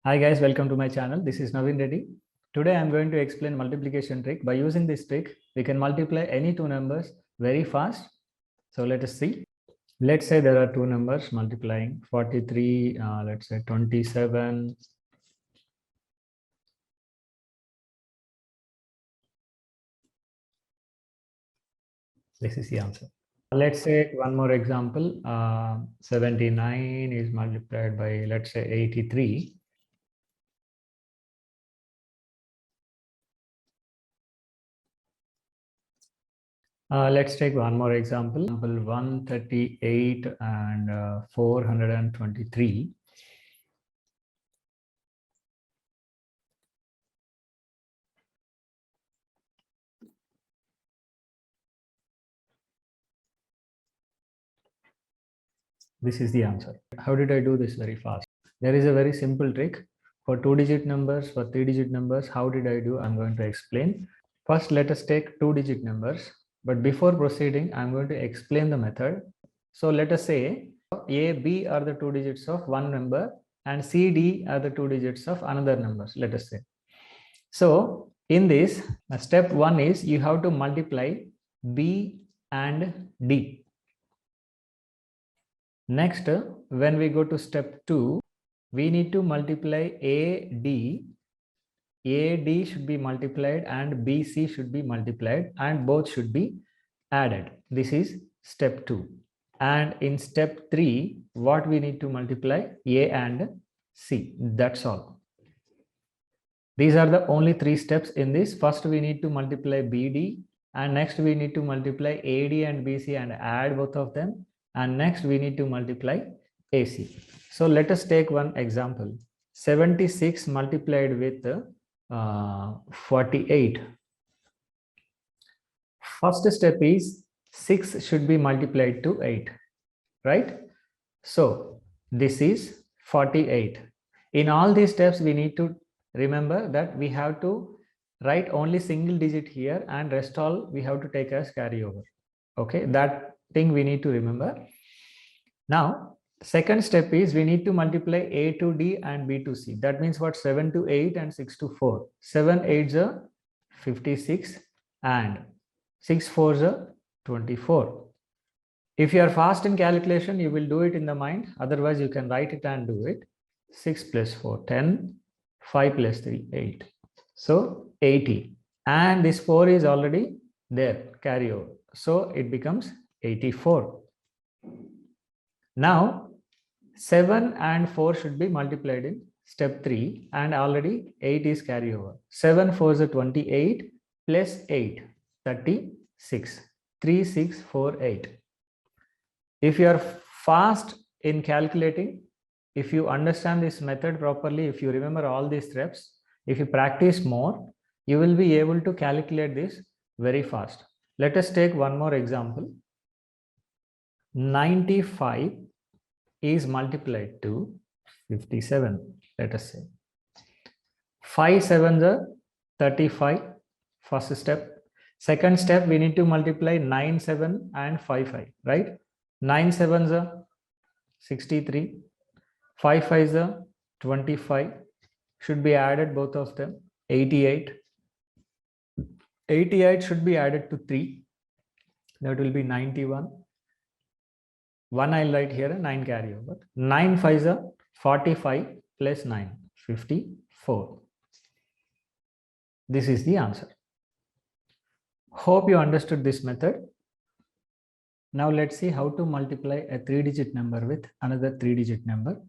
Hi guys, welcome to my channel. This is Naveen Reddy. Today I am going to explain multiplication trick. By using this trick, we can multiply any two numbers very fast. So let us see. Let's say there are two numbers multiplying 43, let's say 27. This is the answer. Let's take one more example. 79 is multiplied by, let's say, 83. Let's take one more example. 138 and 423. This is the answer. How did I do this very fast? There is a very simple trick for two-digit numbers, for three-digit numbers. How did I do? I'm going to explain. First, let us take two-digit numbers. But before proceeding, I'm going to explain the method. So let us say A, B are the two digits of one number and C, D are the two digits of another number, let us say. So in this, step one is you have to multiply B and D. Next, when we go to step 2, we need to multiply AD. AD should be multiplied and BC should be multiplied and both should be added. This is step 2. And in step 3, what we need to multiply? A and C. That's all. These are the only 3 steps in this. First, we need to multiply BD, and next we need to multiply AD and BC and add both of them. And next we need to multiply AC. So let us take one example. 76 multiplied with 48. First step is 6 should be multiplied to 8, right? So this is 48. In all these steps, we need to remember that we have to write only single digit here and rest all we have to take as carryover. Okay, that thing we need to remember. Now, second step is we need to multiply A to D and B to C. That means what? 7 to 8 and 6 to 4. 7 8s are 56 and 6 4s are 24. If you are fast in calculation, you will do it in the mind. Otherwise, you can write it and do it. 6 plus 4, 10. 5 plus 3, 8. So 80. And this 4 is already there, carry over. So it becomes 84. Now, 7 and 4 should be multiplied in step 3 and already 8 is carry over. 7 4 is 28 plus 8, 36. 3, 6, 4, 8. If you are fast in calculating, if you understand this method properly, if you remember all these steps, if you practice more, you will be able to calculate this very fast. Let us take one more example. 95 is multiplied to 57, let us say. 5 7s are 35, first step. Second step, we need to multiply 9 7 and 5 5, right? 9 7s are 63. 5 5s are 25. Should be added both of them. 88. 88 should be added to 3. That will be 91. 1 I'll write here, 9 carry over. 9 5s are 45 plus 9, 54. This is the answer. Hope you understood this method. Now let's see how to multiply a 3-digit number with another 3-digit number.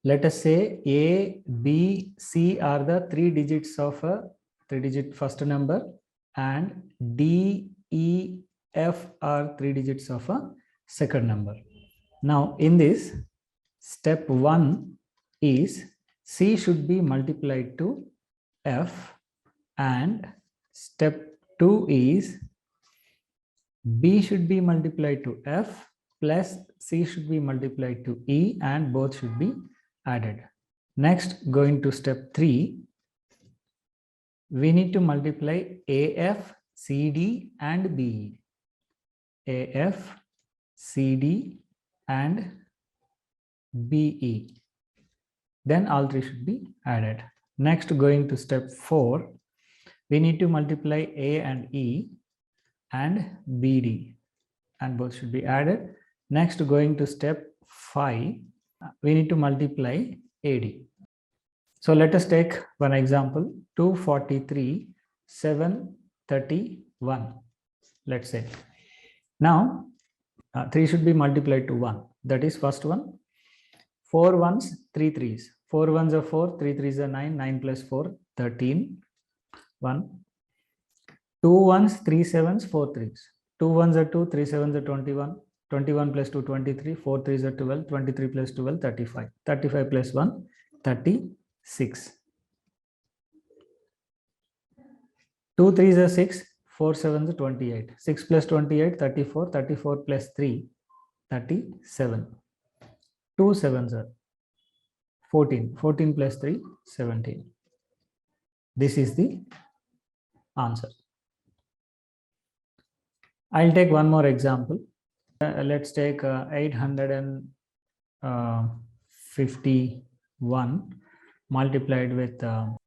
Let us say A, B, C are the 3 digits of a 3-digit first number and D, E, F are 3 digits of a second number. Now in this, step 1 is C should be multiplied to F and step 2 is B should be multiplied to F plus C should be multiplied to E and both should be added. Next, going to step 3, we need to multiply AF, CD and BE. AF, CD and BE. Then all three should be added. Next, going to step 4, we need to multiply A and E and BD, and both should be added. Next, going to step 5, we need to multiply AD. So let us take one example, 243, 731, let's say. Now, 3 should be multiplied to 1. That is first one. 4 ones, 3 threes. 4 ones are 4, 3 threes are 9, 9 plus 4, 13, 1. 2 ones, 3 sevens, 4 threes. 2 ones are 2, 3 sevens are 21, 21 plus 2, 23, 4 threes are 12, 23 plus 12, 35, 35 plus 1, 36. 2 threes are 6, 4 sevens are 28, 6 plus 28, 34, 34 plus 3, 37. 2 sevens are 14, 14 plus 3, 17. This is the answer. I'll take one more example. Let's take 851 multiplied with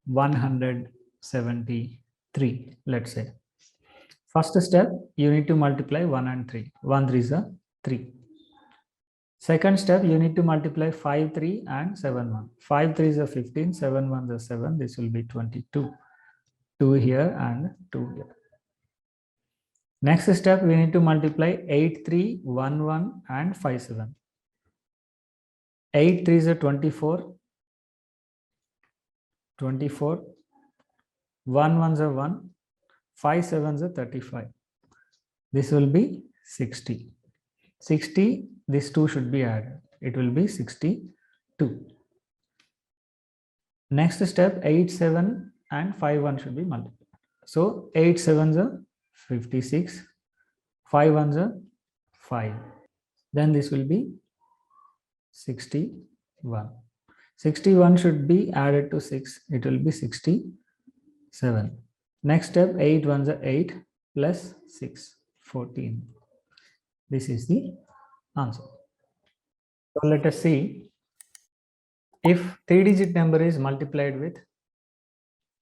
173, let's say. First step, you need to multiply 1 and 3. 1 3 is a 3. Second step, you need to multiply 5 3 and 7 1. 5 3 is a 15, 7 1 is a 7. This will be 22. 2 here and 2 here. Next step, we need to multiply 8 3, 1 1 and 5 7. 8 3 is a 24. 24. 1 1 is a 1. 5 7 is a 35. This will be 60. 60, these two should be added. It will be 62. Next step, 8 7 and 5 1 should be multiplied. So 8 7s are 56. 5 1s are 5. Then this will be 61. 61 should be added to 6. It will be 67. Next step, 8 1s are 8 plus 6, 14. This is the answer. So let us see if 3-digit number is multiplied with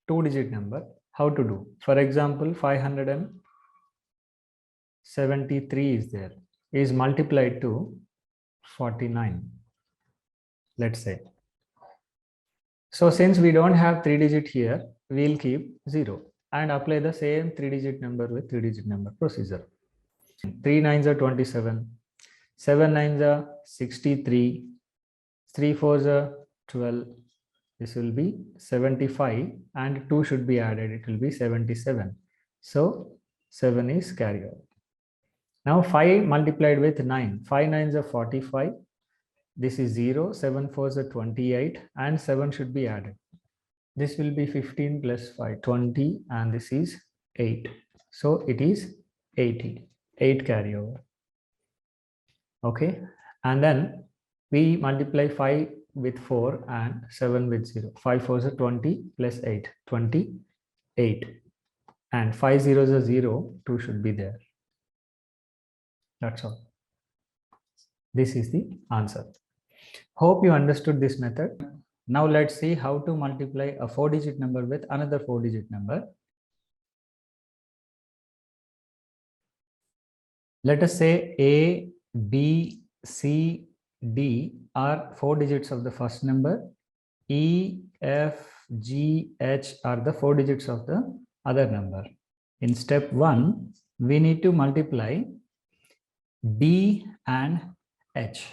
2-digit number, how to do. For example, 573 is there, is multiplied to 49, let's say. So since we don't have 3-digit here, we'll keep 0 and apply the same 3-digit number with 3-digit number procedure. 3 9s are 27, 7 9s are 63, 3 4s are 12. This will be 75 and 2 should be added. It will be 77. So 7 is carried out. Now 5 multiplied with 9. 5 9s are 45. This is 0. 7 4s are 28 and 7 should be added. This will be 15 plus 5, 20, and this is 8. So it is 80. 8 carryover. Okay. And then we multiply 5 with 4 and 7 with 0. 5 4s are 20 plus 8, 28. And 5 zeros are 0, 2 should be there. That's all. This is the answer. Hope you understood this method. Now let's see how to multiply a 4-digit number with another 4-digit number. Let us say A, B, C, D are 4 digits of the first number. E, F, G, H are the 4 digits of the other number. In step 1, we need to multiply B and H.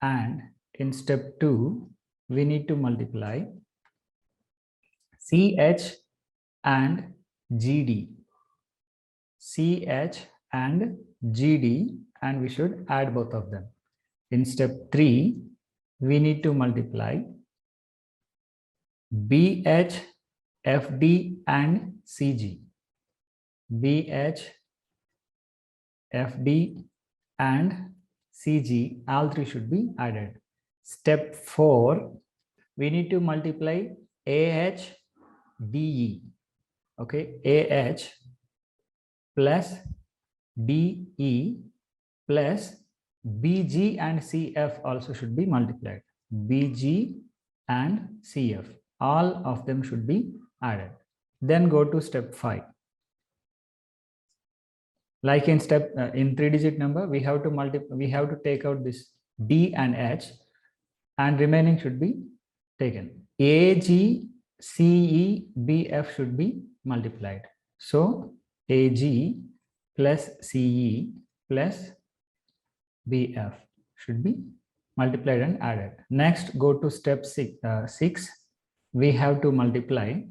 And in step 2, we need to multiply CH and GD. CH and GD, and we should add both of them. In step 3, we need to multiply BH, FD and CG. BH, FD and CG, all three should be added. Step 4, we need to multiply AH, DE. Okay, AH plus DE plus BG and CF also should be multiplied. BG and CF. All of them should be added. Then go to step 5. Like in in 3-digit number, we have to take out this D and H, and remaining should be taken. A, G, C, E, B, F should be multiplied. So AG plus CE plus BF should be multiplied and added. Next, go to step 6. We have to multiply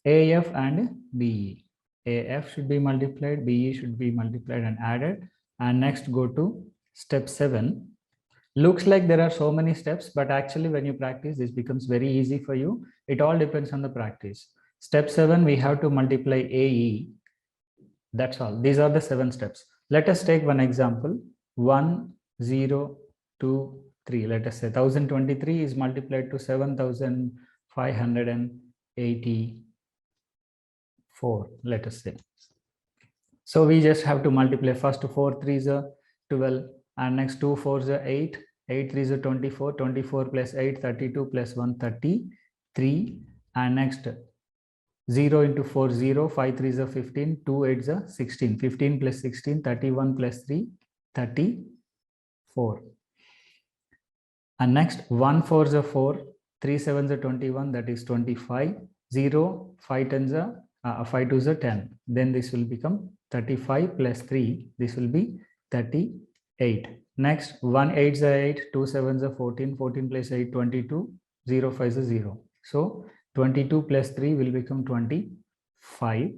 AF and BE. AF should be multiplied, BE should be multiplied and added. And next, go to step 7. Looks like there are so many steps, but actually when you practice, this becomes very easy for you. It all depends on the practice. Step 7, we have to multiply AE. That's all. These are the 7 steps. Let us take one example. 1, 0, 2, 3. Let us say 1023 is multiplied to 7584. Let us say. So we just have to multiply first 4 3s are 12, and next 2 4s are 8, 8 3s are 24, 24 plus 8 32 plus 1 33, and next 0 into 4 0, 5 3s are 15, 2 8s are 16, 15 plus 16 31 plus 3 34, and next 1 4s are 4, 3 7s are 21, that is 25, 0 5 10s are 5 2s are 10, then this will become 35 plus 3, this will be 38. Next 1 8s are 8, 2 7s are 14, 14 plus 8 22, 0 5s are 0. So 22 plus 3 will become 25,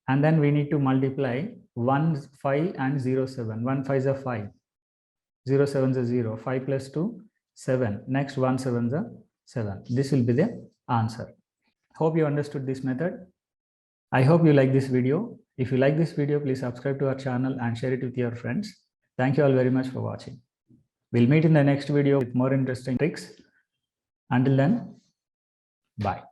and then we need to multiply 1 5 and 0 7. 1 5s are 5, 0 7s are 0, 5 plus 2 7, next 1 7s are 7. This will be the answer. Hope you understood this method. I hope you like this video. If you like this video, please subscribe to our channel and share it with your friends. Thank you all very much for watching. We'll meet in the next video with more interesting tricks. Until then, bye.